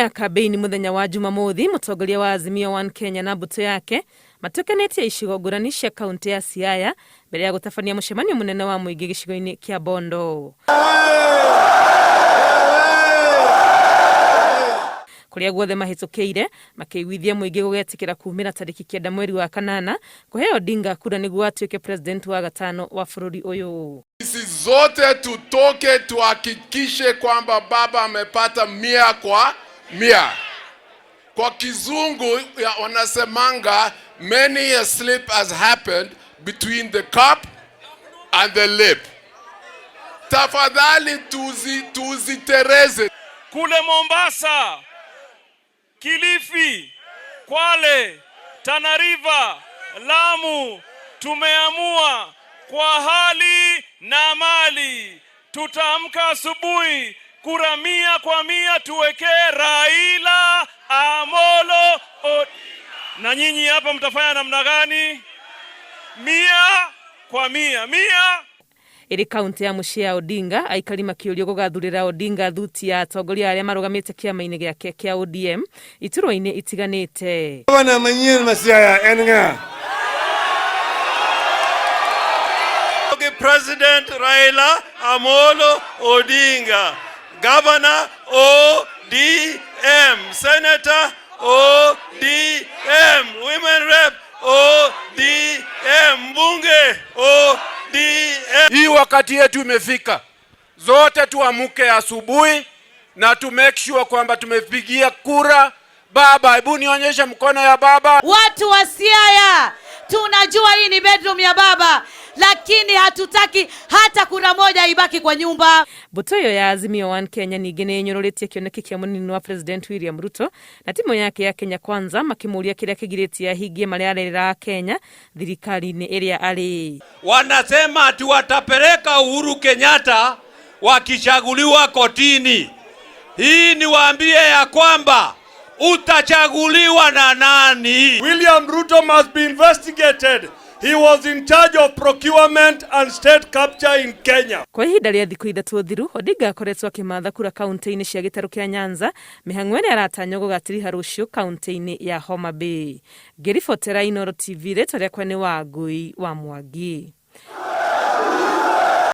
ya kambĩ-ini muthenya wa Jumamothi, mũtongoria wa Azimio One Kenya na mbũtũ yake matukanĩtie icigo ngũrani cia kaunti ya Siaya mbere ya gũtabania mũcemanio mũnene wa mũingĩ gĩcigo-inĩ kĩa Bondo. Kuria guothe mahĩtũkĩire makĩiguithia mũingĩ gũgetĩkĩra kumĩra tarĩki 9 mweri wa kanana kũhe Odinga kura nĩguo atuĩke president wa gatano wa bũrũri ũyũ. Sisi zote tutoke tuhakikishe kwamba baba amepata 100%. Kwa kizungu wanasemanga many a slip has happened between the cup and the lip. Tafadhali tuzitereze. Kule Mombasa, Kilifi, Kwale, Tana River, Lamu, tumeamua kwa hali na mali tutaamka asubuhi kura 100% tuweke Raila Amolo Odinga. Na nyinyi hapa mtafanya namna gani? 100%. Iri kaunti ya Mishi ya Odinga aikari makĩũrio gũgathurĩra Odinga thuti ya atongoria arĩa marũgamĩte kĩama-inĩ gĩake kĩa ODM iturwa-inĩ itiganĩte. Gavana manyien Siaya enga. President Raila Amolo Odinga, Governor ODM, Senator ODM, Women Rep ODM, Mbunge ODM. Hii wakati yetu imefika. Zote tuamuke asubuhi na to make sure kwamba tumepigia kura baba. Hebu nionyeshe mkono ya baba. Watu wa Siaya, tunajua hii ni bedroom ya baba, lakini hatutaki hata kura moja ibaki kwa nyumba. Mbũtũ ĩyo ya Azimio One Kenya ningĩ nĩ ĩnyũrũrĩtie kĩoneki kĩa mũnini wa President William Ruto na timu yake ya Kenya Kwanza makĩmũria kĩrĩa kĩgirĩtie ahingie marĩa arerĩra Kenya thirikari-inĩ ĩrĩa arĩ. Wanasema ati watapeleka Uhuru Kenyatta wakichaguliwa kotini. Hii ni waambie ya kwamba utachaguliwa na nani? William Ruto must be investigated. He was in charge of procurement and state capture in Kenya. Kwa ihinda rĩa thikũ ithatũ thiru, Odinga akoretwo akĩmatha kura kaunti-inĩ cia gĩtarũ kĩa Nyanza, mĩhang'o ĩrĩa aratanywo gũgatĩriha rũciũ kaunti-inĩ ya Homa Bay. Ngĩribotera Inooro TV, rĩtwa rĩakwa nĩ Wangui wa Mwangi.